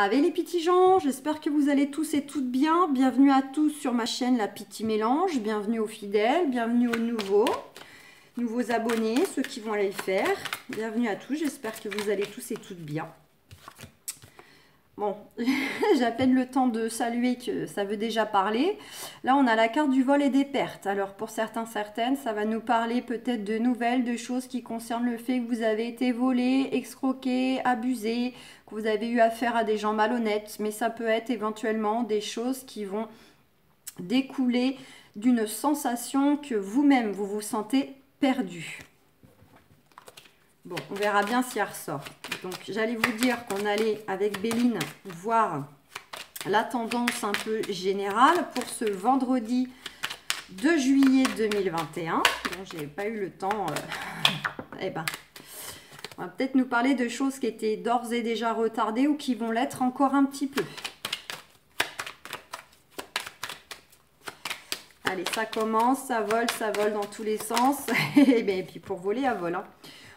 Avec les petits gens, j'espère que vous allez tous et toutes bien. Bienvenue à tous sur ma chaîne La Petit Mélange. Bienvenue aux fidèles, bienvenue aux nouveaux abonnés, ceux qui vont aller le faire. Bienvenue à tous, j'espère que vous allez tous et toutes bien. Bon, j'ai à peine le temps de saluer que ça veut déjà parler. Là, on a la carte du vol et des pertes. Alors, pour certains, certaines, ça va nous parler peut-être de nouvelles, de choses qui concernent le fait que vous avez été volé, escroqué, abusé, que vous avez eu affaire à des gens malhonnêtes. Mais ça peut être éventuellement des choses qui vont découler d'une sensation que vous-même, vous vous sentez perdu. Bon, on verra bien si elle ressort. Donc, j'allais vous dire qu'on allait, avec Béline, voir la tendance un peu générale pour ce vendredi 2 juillet 2021. Bon, j'ai pas eu le temps. Eh ben, on va peut-être nous parler de choses qui étaient d'ores et déjà retardées ou qui vont l'être encore un petit peu. Allez, ça commence, ça vole dans tous les sens. Et puis pour voler, à vol, hein.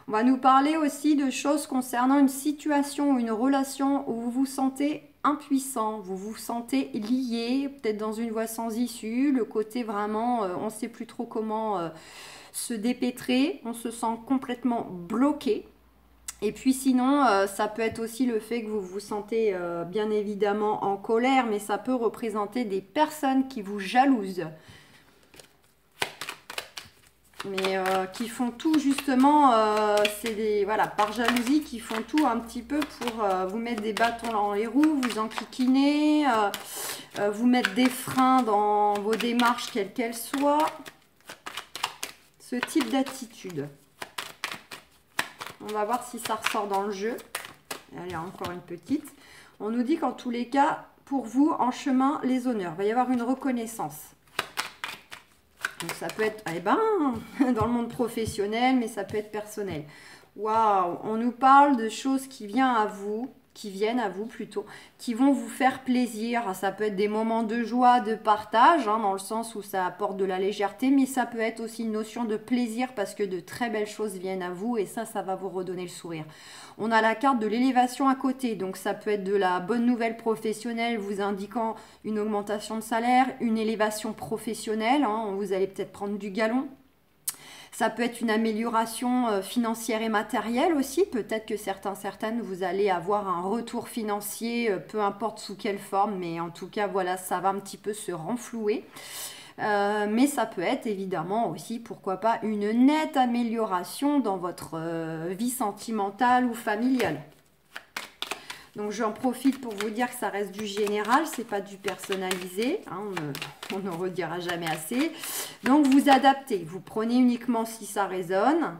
On va nous parler aussi de choses concernant une situation ou une relation où vous vous sentez impuissant, vous vous sentez lié, peut-être dans une voie sans issue, le côté vraiment, on ne sait plus trop comment se dépêtrer, on se sent complètement bloqué. Et puis sinon, ça peut être aussi le fait que vous vous sentez bien évidemment en colère, mais ça peut représenter des personnes qui vous jalousent. Mais qui font tout justement, c'est des, voilà, par jalousie, qui font tout un petit peu pour vous mettre des bâtons dans les roues, vous enquiquiner, vous mettre des freins dans vos démarches, quelles qu'elles soient. Ce type d'attitude. On va voir si ça ressort dans le jeu. Allez, encore une petite. On nous dit qu'en tous les cas, pour vous, en chemin, les honneurs. Il va y avoir une reconnaissance. Donc ça peut être, eh ben, dans le monde professionnel, mais ça peut être personnel. Waouh, on nous parle de choses qui viennent à vous plutôt, qui vont vous faire plaisir. Ça peut être des moments de joie, de partage, hein, dans le sens où ça apporte de la légèreté, mais ça peut être aussi une notion de plaisir parce que de très belles choses viennent à vous et ça va vous redonner le sourire. On a la carte de l'élévation à côté, donc ça peut être de la bonne nouvelle professionnelle vous indiquant une augmentation de salaire, une élévation professionnelle, hein, vous allez peut-être prendre du galon. Ça peut être une amélioration financière et matérielle aussi. Peut-être que certaines, vous allez avoir un retour financier, peu importe sous quelle forme, mais en tout cas, voilà, ça va un petit peu se renflouer. Mais ça peut être évidemment aussi, pourquoi pas, une nette amélioration dans votre vie sentimentale ou familiale. Donc j'en profite pour vous dire que ça reste du général, c'est pas du personnalisé, hein, on ne redira jamais assez. Donc vous adaptez, vous prenez uniquement si ça résonne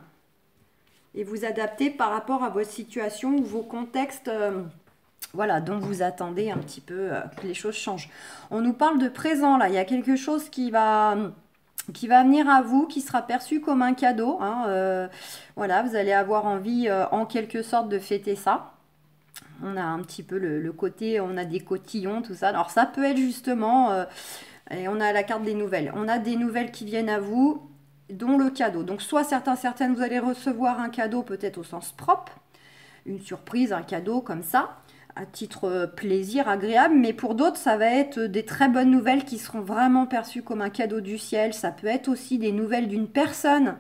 et vous adaptez par rapport à votre situation ou vos contextes, voilà, dont vous attendez un petit peu que les choses changent. On nous parle de présent là, il y a quelque chose qui va venir à vous, qui sera perçu comme un cadeau, hein, voilà, vous allez avoir envie en quelque sorte de fêter ça. On a un petit peu le côté, on a des cotillons, tout ça. Alors ça peut être justement, et on a la carte des nouvelles. On a des nouvelles qui viennent à vous, dont le cadeau. Donc soit certaines, vous allez recevoir un cadeau peut-être au sens propre, une surprise, un cadeau comme ça, à titre plaisir, agréable. Mais pour d'autres, ça va être des très bonnes nouvelles qui seront vraiment perçues comme un cadeau du ciel. Ça peut être aussi des nouvelles d'une personne.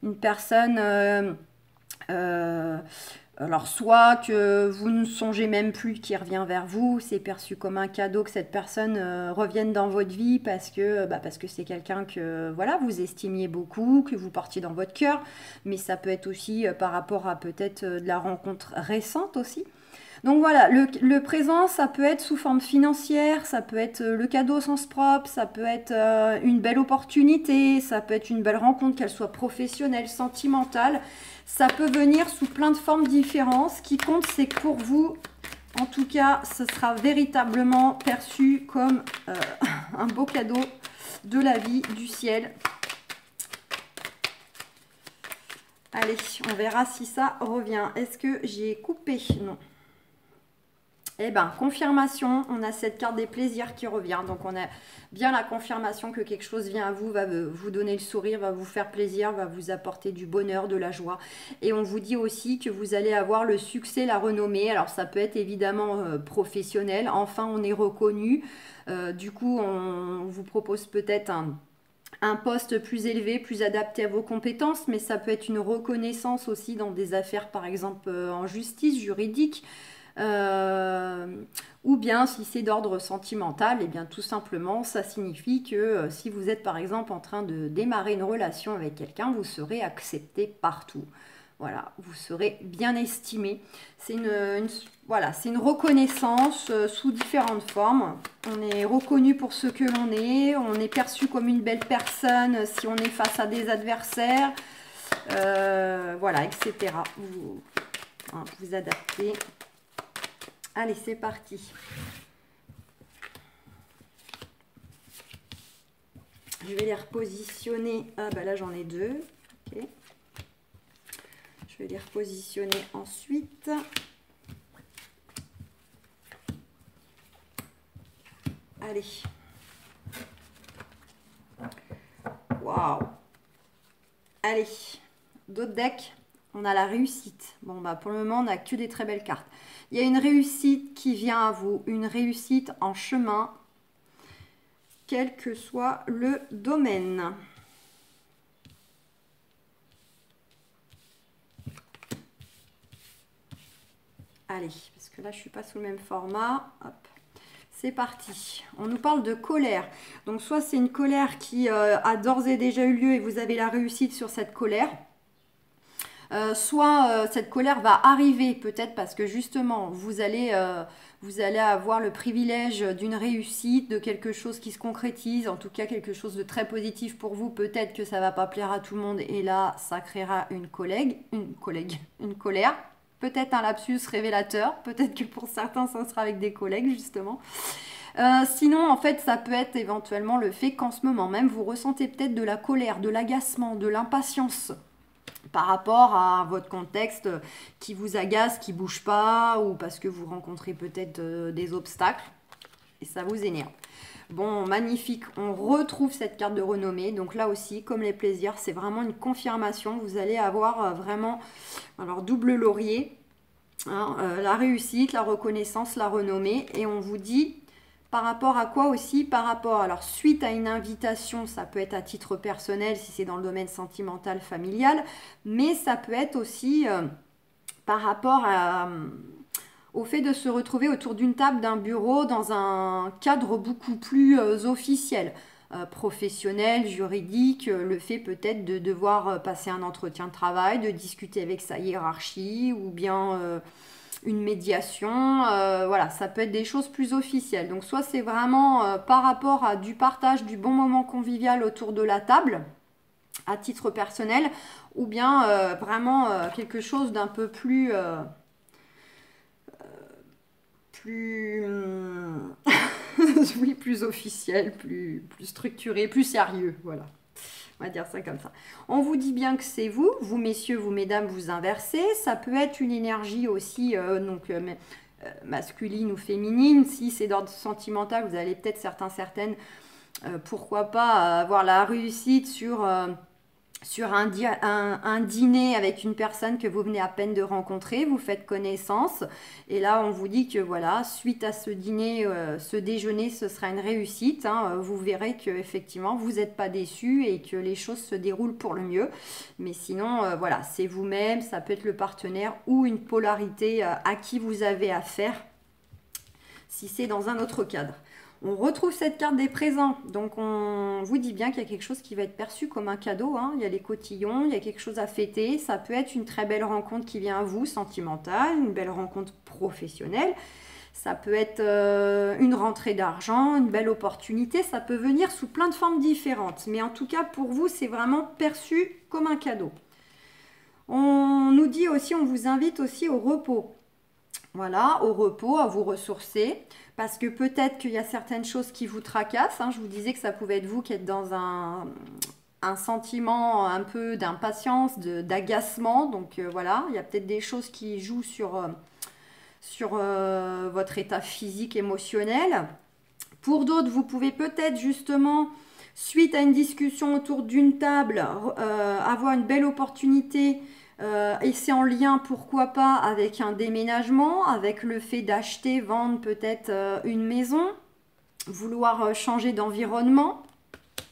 Une personne... alors, soit que vous ne songez même plus qu'il revient vers vous, c'est perçu comme un cadeau que cette personne revienne dans votre vie parce que c'est quelqu'un que voilà, vous estimiez beaucoup, que vous portiez dans votre cœur. Mais ça peut être aussi par rapport à peut-être de la rencontre récente aussi. Donc voilà, le présent, ça peut être sous forme financière, ça peut être le cadeau au sens propre, ça peut être une belle opportunité, ça peut être une belle rencontre, qu'elle soit professionnelle, sentimentale. Ça peut venir sous plein de formes différentes. Ce qui compte, c'est que pour vous, en tout cas, ce sera véritablement perçu comme un beau cadeau de la vie, du ciel. Allez, on verra si ça revient. Est-ce que j'ai coupé? Non. Eh bien, confirmation, on a cette carte des plaisirs qui revient. Donc, on a bien la confirmation que quelque chose vient à vous, va vous donner le sourire, va vous faire plaisir, va vous apporter du bonheur, de la joie. Et on vous dit aussi que vous allez avoir le succès, la renommée. Alors, ça peut être évidemment professionnel. Enfin, on est reconnu. Du coup, on vous propose peut-être un poste plus élevé, plus adapté à vos compétences, mais ça peut être une reconnaissance aussi dans des affaires, par exemple en justice, juridique. Euh, ou bien si c'est d'ordre sentimental, et bien tout simplement ça signifie que si vous êtes par exemple en train de démarrer une relation avec quelqu'un, vous serez accepté partout. Voilà, vous serez bien estimé. C'est voilà, c'est une reconnaissance sous différentes formes. On est reconnu pour ce que l'on est, on est perçu comme une belle personne si on est face à des adversaires, voilà, etc. Vous adaptez. Allez, c'est parti. Je vais les repositionner. Ah, bah là, j'en ai deux. Ok. Je vais les repositionner ensuite. Allez. Waouh. Allez. D'autres decks. On a la réussite. Bon, bah pour le moment, on n'a que des très belles cartes. Il y a une réussite qui vient à vous, une réussite en chemin, quel que soit le domaine. Allez, parce que là, je ne suis pas sous le même format. Hop. C'est parti. On nous parle de colère. Donc, soit c'est une colère qui a d'ores et déjà eu lieu et vous avez la réussite sur cette colère. Soit cette colère va arriver peut-être parce que justement vous allez avoir le privilège d'une réussite, de quelque chose qui se concrétise, en tout cas quelque chose de très positif pour vous. Peut-être que ça va pas plaire à tout le monde et là ça créera une colère. Peut-être un lapsus révélateur, peut-être que pour certains ça sera avec des collègues justement. Sinon, en fait, ça peut être éventuellement le fait qu'en ce moment même, vous ressentez peut-être de la colère, de l'agacement, de l'impatience par rapport à votre contexte qui vous agace, qui ne bouge pas, ou parce que vous rencontrez peut-être des obstacles, et ça vous énerve. Bon, magnifique, on retrouve cette carte de renommée, donc là aussi, comme les plaisirs, c'est vraiment une confirmation, vous allez avoir vraiment, alors double laurier, hein, la réussite, la reconnaissance, la renommée, et on vous dit... Par rapport à quoi aussi? Par rapport, alors suite à une invitation, ça peut être à titre personnel si c'est dans le domaine sentimental, familial, mais ça peut être aussi par rapport au fait de se retrouver autour d'une table, d'un bureau, dans un cadre beaucoup plus officiel, professionnel, juridique, le fait peut-être de devoir passer un entretien de travail, de discuter avec sa hiérarchie ou bien... une médiation, voilà, ça peut être des choses plus officielles. Donc soit c'est vraiment par rapport à du partage, du bon moment convivial autour de la table, à titre personnel, ou bien vraiment quelque chose d'un peu plus... oui, plus officiel, plus structuré, plus sérieux, voilà. On va dire ça comme ça. On vous dit bien que c'est vous, vous messieurs, vous mesdames, vous inversez. Ça peut être une énergie aussi masculine ou féminine. Si c'est d'ordre sentimental, vous allez peut-être certaines, pourquoi pas avoir la réussite sur un dîner avec une personne que vous venez à peine de rencontrer, vous faites connaissance et là on vous dit que voilà, suite à ce dîner, ce déjeuner, ce sera une réussite, hein. Vous verrez que effectivement vous n'êtes pas déçus et que les choses se déroulent pour le mieux, mais sinon voilà, c'est vous-même, ça peut être le partenaire ou une polarité à qui vous avez affaire si c'est dans un autre cadre. On retrouve cette carte des présents, donc on vous dit bien qu'il y a quelque chose qui va être perçu comme un cadeau, hein. Il y a les cotillons, il y a quelque chose à fêter, ça peut être une très belle rencontre qui vient à vous, sentimentale, une belle rencontre professionnelle, ça peut être une rentrée d'argent, une belle opportunité, ça peut venir sous plein de formes différentes, mais en tout cas pour vous c'est vraiment perçu comme un cadeau. On nous dit aussi, on vous invite aussi au repos. Voilà, au repos, à vous ressourcer, parce que peut-être qu'il y a certaines choses qui vous tracassent, hein. Je vous disais que ça pouvait être vous qui êtes dans un sentiment un peu d'impatience, d'agacement. Donc voilà, il y a peut-être des choses qui jouent sur votre état physique, émotionnel. Pour d'autres, vous pouvez peut-être justement, suite à une discussion autour d'une table, avoir une belle opportunité. Et c'est en lien, pourquoi pas, avec un déménagement, avec le fait d'acheter, vendre peut-être une maison, vouloir changer d'environnement.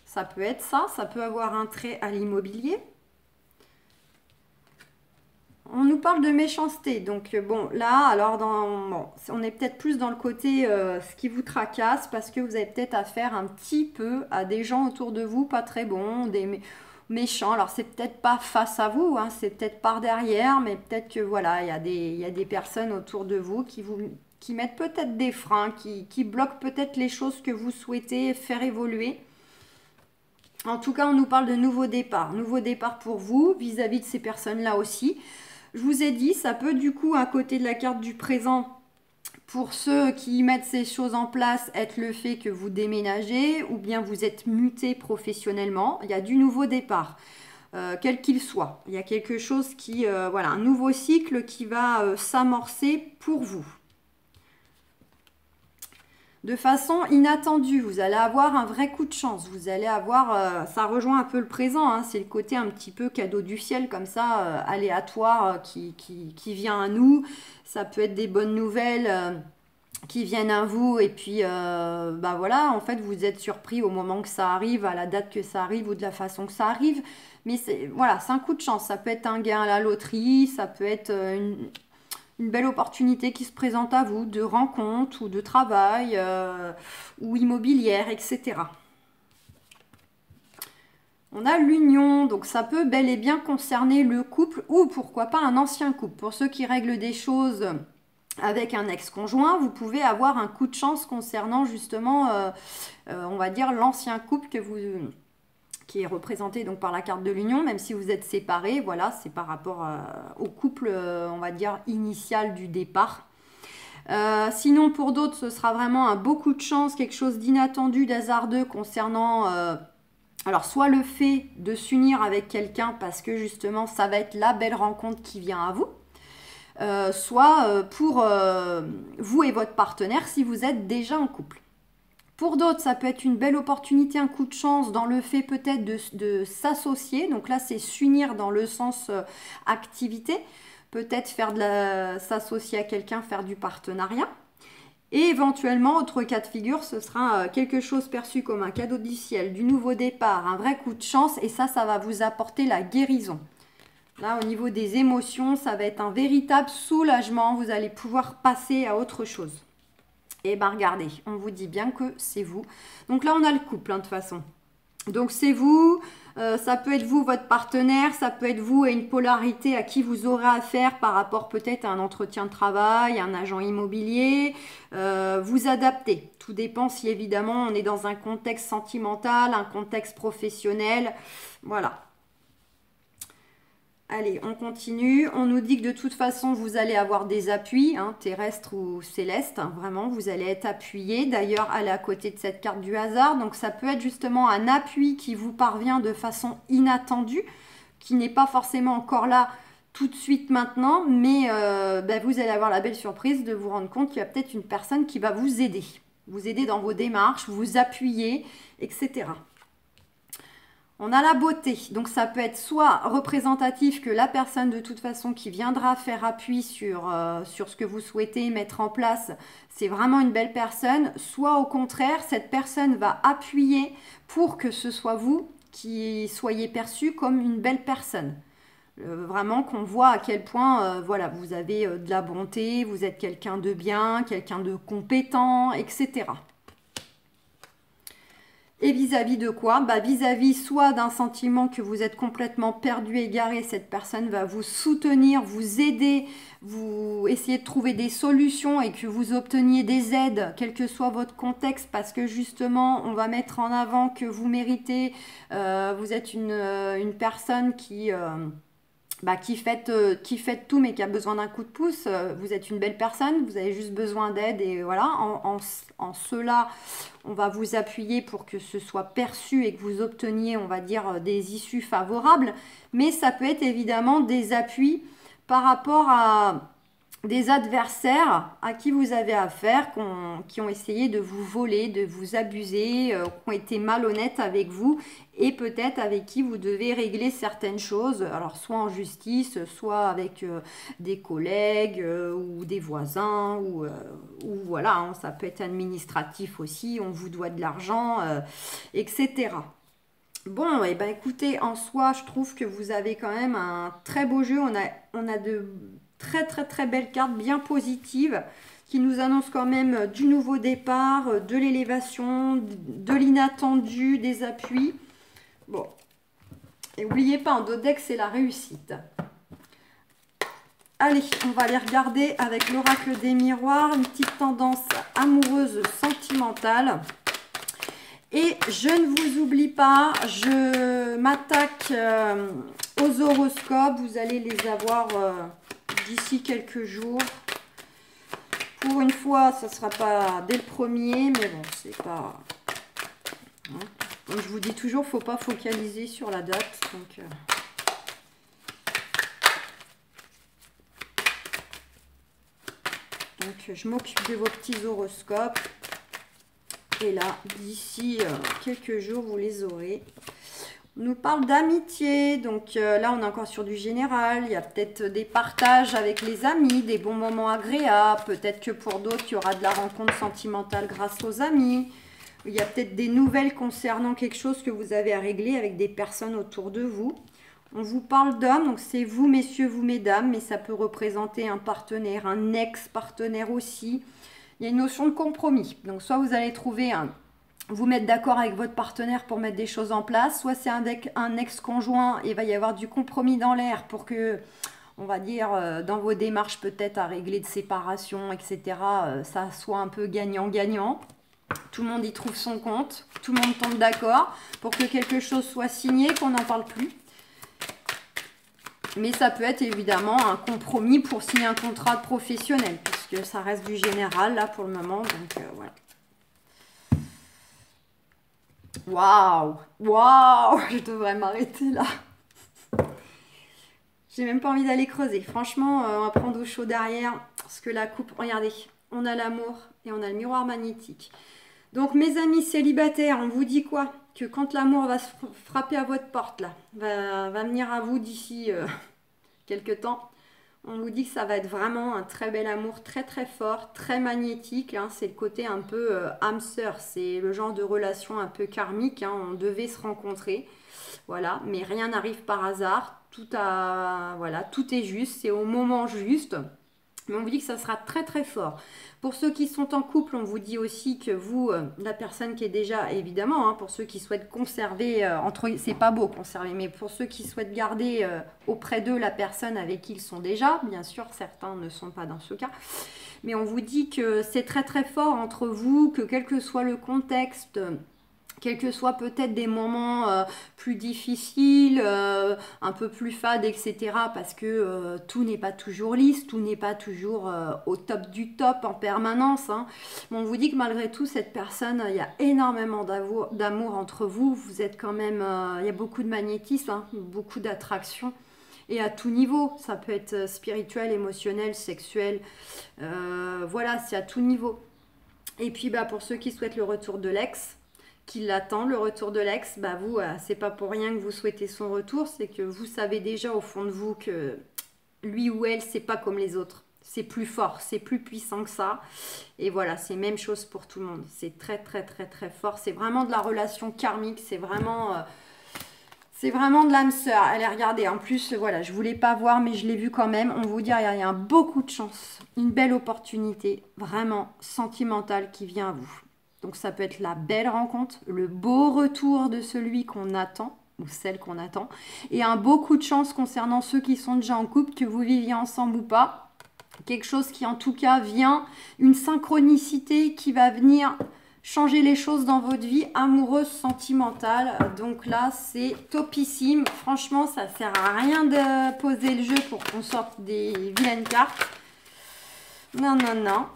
Ça peut être ça, ça peut avoir un trait à l'immobilier. On nous parle de méchanceté, donc bon, là, alors, on est peut-être plus dans le côté ce qui vous tracasse, parce que vous avez peut-être affaire un petit peu à des gens autour de vous, pas très bons, des méchants. Alors, c'est peut-être pas face à vous, hein, c'est peut-être par derrière, mais peut-être que, voilà, il y a des personnes autour de vous qui mettent peut-être des freins, qui bloquent peut-être les choses que vous souhaitez faire évoluer. En tout cas, on nous parle de nouveau départ pour vous, vis-à-vis de ces personnes-là aussi. Je vous ai dit, ça peut du coup, à côté de la carte du présent, pour ceux qui mettent ces choses en place, être le fait que vous déménagez ou bien vous êtes muté professionnellement. Il y a du nouveau départ, quel qu'il soit. Il y a quelque chose qui, voilà, un nouveau cycle qui va s'amorcer pour vous. De façon inattendue, vous allez avoir un vrai coup de chance, vous allez avoir, ça rejoint un peu le présent, hein, c'est le côté un petit peu cadeau du ciel comme ça, aléatoire, qui vient à nous. Ça peut être des bonnes nouvelles qui viennent à vous et puis bah voilà, en fait vous êtes surpris au moment que ça arrive, à la date que ça arrive ou de la façon que ça arrive. Mais voilà, c'est un coup de chance, ça peut être un gain à la loterie, ça peut être une belle opportunité qui se présente à vous, de rencontre ou de travail ou immobilière, etc. On a l'union, donc ça peut bel et bien concerner le couple ou pourquoi pas un ancien couple. Pour ceux qui règlent des choses avec un ex-conjoint, vous pouvez avoir un coup de chance concernant justement, on va dire, l'ancien couple qui est représenté donc par la carte de l'union, même si vous êtes séparés, voilà, c'est par rapport au couple, on va dire, initial du départ. Sinon, pour d'autres, ce sera vraiment un beau coup de chance, quelque chose d'inattendu, d'hasardeux concernant, alors soit le fait de s'unir avec quelqu'un parce que justement, ça va être la belle rencontre qui vient à vous, soit pour vous et votre partenaire si vous êtes déjà en couple. Pour d'autres, ça peut être une belle opportunité, un coup de chance dans le fait peut-être de s'associer. Donc là, c'est s'unir dans le sens activité. Peut-être s'associer à quelqu'un, faire du partenariat. Et éventuellement, autre cas de figure, ce sera quelque chose perçu comme un cadeau du ciel, du nouveau départ, un vrai coup de chance. Et ça va vous apporter la guérison. Là, au niveau des émotions, ça va être un véritable soulagement. Vous allez pouvoir passer à autre chose. Et bien regardez, on vous dit bien que c'est vous. Donc là on a le couple, hein, de toute façon. Donc c'est vous, ça peut être vous, votre partenaire, ça peut être vous et une polarité à qui vous aurez affaire par rapport peut-être à un entretien de travail, un agent immobilier. Vous adaptez. Tout dépend si évidemment on est dans un contexte sentimental, un contexte professionnel. Voilà. Allez, on continue. On nous dit que de toute façon, vous allez avoir des appuis, hein, terrestres ou célestes. Hein, vraiment, vous allez être appuyé. D'ailleurs, elle est à côté de cette carte du hasard. Donc, ça peut être justement un appui qui vous parvient de façon inattendue, qui n'est pas forcément encore là tout de suite maintenant. Mais vous allez avoir la belle surprise de vous rendre compte qu'il y a peut-être une personne qui va vous aider. Vous aider dans vos démarches, vous appuyer, etc. On a la beauté, donc ça peut être soit représentatif que la personne de toute façon qui viendra faire appui sur ce que vous souhaitez mettre en place, c'est vraiment une belle personne, soit au contraire, cette personne va appuyer pour que ce soit vous qui soyez perçu comme une belle personne. Vraiment qu'on voit à quel point voilà, vous avez de la bonté, vous êtes quelqu'un de bien, quelqu'un de compétent, etc. Et vis-à-vis de quoi? Vis-à-vis soit d'un sentiment que vous êtes complètement perdu, égaré, cette personne va vous soutenir, vous aider, vous essayer de trouver des solutions et que vous obteniez des aides, quel que soit votre contexte, parce que justement, on va mettre en avant que vous méritez, vous êtes une personne qui fait tout mais qui a besoin d'un coup de pouce. Vous êtes une belle personne, vous avez juste besoin d'aide et voilà, en cela, on va vous appuyer pour que ce soit perçu et que vous obteniez, on va dire, des issues favorables. Mais ça peut être évidemment des appuis par rapport à des adversaires à qui vous avez affaire, qui ont essayé de vous voler, de vous abuser, qui ont été malhonnêtes avec vous et peut-être avec qui vous devez régler certaines choses, alors soit en justice, soit avec des collègues ou des voisins, ou voilà, hein, ça peut être administratif aussi, on vous doit de l'argent, etc. Bon, et ben écoutez, en soi, je trouve que vous avez quand même un très beau jeu. On a de très très très belles cartes, bien positives, qui nous annoncent quand même du nouveau départ, de l'élévation, de l'inattendu, des appuis. Bon, et n'oubliez pas, en dos de deck, c'est la réussite. Allez, on va aller regarder avec l'oracle des miroirs, une petite tendance amoureuse sentimentale. Et je ne vous oublie pas, je m'attaque aux horoscopes. Vous allez les avoir d'ici quelques jours. Pour une fois, ça ne sera pas dès le premier, mais bon, c'est pas... Hein. Comme je vous dis toujours, il ne faut pas focaliser sur la date. Donc je m'occupe de vos petits horoscopes. Et là, d'ici quelques jours, vous les aurez. On nous parle d'amitié. Donc là, on est encore sur du général. Il y a peut-être des partages avec les amis, des bons moments agréables. Peut-être que pour d'autres, il y aura de la rencontre sentimentale grâce aux amis. Il y a peut-être des nouvelles concernant quelque chose que vous avez à régler avec des personnes autour de vous. On vous parle d'hommes, donc c'est vous, messieurs, vous, mesdames, mais ça peut représenter un partenaire, un ex-partenaire aussi. Il y a une notion de compromis. Donc, soit vous allez trouver vous mettre d'accord avec votre partenaire pour mettre des choses en place, soit c'est un ex-conjoint et il va y avoir du compromis dans l'air pour que, on va dire, dans vos démarches peut-être à régler de séparation, etc., ça soit un peu gagnant-gagnant. Tout le monde y trouve son compte, tout le monde tombe d'accord pour que quelque chose soit signé, qu'on n'en parle plus. Mais ça peut être évidemment un compromis pour signer un contrat professionnel, puisque ça reste du général là pour le moment. Donc voilà. Waouh! Waouh! Je devrais m'arrêter là. J'ai même pas envie d'aller creuser. Franchement, on va prendre au chaud derrière. Parce que la coupe, regardez, on a l'amour et on a le miroir magnétique. Donc mes amis célibataires, on vous dit quoi? Que quand l'amour va se frapper à votre porte, là, va venir à vous d'ici quelques temps, on vous dit que ça va être vraiment un très bel amour, très très fort, très magnétique. Hein. C'est le côté un peu âme sœur, c'est le genre de relation un peu karmique. Hein. On devait se rencontrer, voilà, mais rien n'arrive par hasard. Voilà, tout est juste, c'est au moment juste. Mais on vous dit que ça sera très très fort. Pour ceux qui sont en couple, on vous dit aussi que vous, la personne qui est déjà, évidemment, hein, pour ceux qui souhaitent conserver, c'est pas beau conserver, mais pour ceux qui souhaitent garder auprès d'eux la personne avec qui ils sont déjà, bien sûr, certains ne sont pas dans ce cas, mais on vous dit que c'est très très fort entre vous, que quel que soit le contexte, quels que soient peut-être des moments plus difficiles, un peu plus fades, etc. Parce que tout n'est pas toujours lisse, tout n'est pas toujours au top du top en permanence. Hein. Mais on vous dit que malgré tout, cette personne, il y a énormément d'amour entre vous. Vous êtes quand même, il y a beaucoup de magnétisme, hein, beaucoup d'attraction. Et à tout niveau, ça peut être spirituel, émotionnel, sexuel. Voilà, c'est à tout niveau. Et puis bah, pour ceux qui souhaitent le retour de l'ex, qui l'attend, le retour de l'ex, bah vous, c'est pas pour rien que vous souhaitez son retour, c'est que vous savez déjà au fond de vous que lui ou elle, c'est pas comme les autres. C'est plus fort, c'est plus puissant que ça. Et voilà, c'est même chose pour tout le monde. C'est très, très, très, très fort. C'est vraiment de la relation karmique, c'est vraiment de l'âme sœur. Allez, regardez, en plus, voilà, je voulais pas voir, mais je l'ai vu quand même. On vous dit, il y a beaucoup de chance, une belle opportunité, vraiment sentimentale qui vient à vous. Donc ça peut être la belle rencontre, le beau retour de celui qu'on attend, ou celle qu'on attend, et un beau coup de chance concernant ceux qui sont déjà en couple, que vous viviez ensemble ou pas. Quelque chose qui en tout cas vient, une synchronicité qui va venir changer les choses dans votre vie amoureuse, sentimentale. Donc là, c'est topissime. Franchement, ça sert à rien de poser le jeu pour qu'on sorte des vilaines cartes. Non, non, non.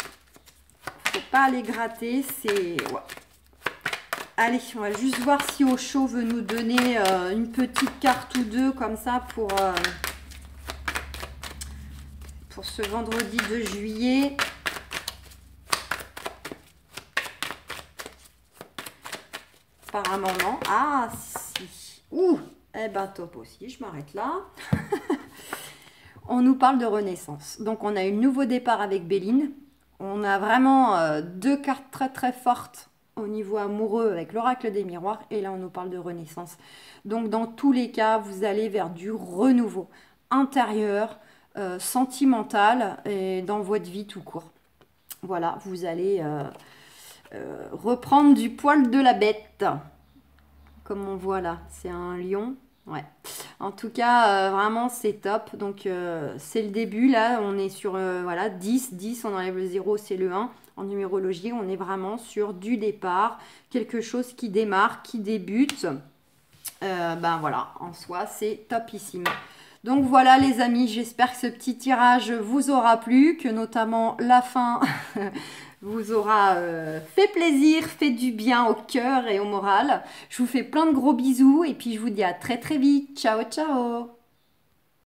Pas aller gratter, c'est... Ouais. Allez, on va juste voir si Osho veut nous donner une petite carte ou deux comme ça pour pour ce vendredi de juillet. Apparemment non. Ah si. Ouh. Eh ben top aussi, je m'arrête là. On nous parle de renaissance. Donc on a eu le nouveau départ avec Béline. On a vraiment deux cartes très très fortes au niveau amoureux avec l'oracle des miroirs. Et là on nous parle de renaissance. Donc dans tous les cas, vous allez vers du renouveau intérieur, sentimental et dans votre vie tout court. Voilà, vous allez reprendre du poil de la bête. Comme on voit là, c'est un lion. Ouais. En tout cas, vraiment, c'est top. Donc, c'est le début. Là, on est sur voilà, 10. 10, on enlève le 0, c'est le 1. En numérologie, on est vraiment sur du départ. Quelque chose qui démarre, qui débute. Ben voilà, en soi, c'est topissime. Donc voilà les amis, j'espère que ce petit tirage vous aura plu, que notamment la fin vous aura fait plaisir, fait du bien au cœur et au moral. Je vous fais plein de gros bisous et puis je vous dis à très très vite. Ciao ciao.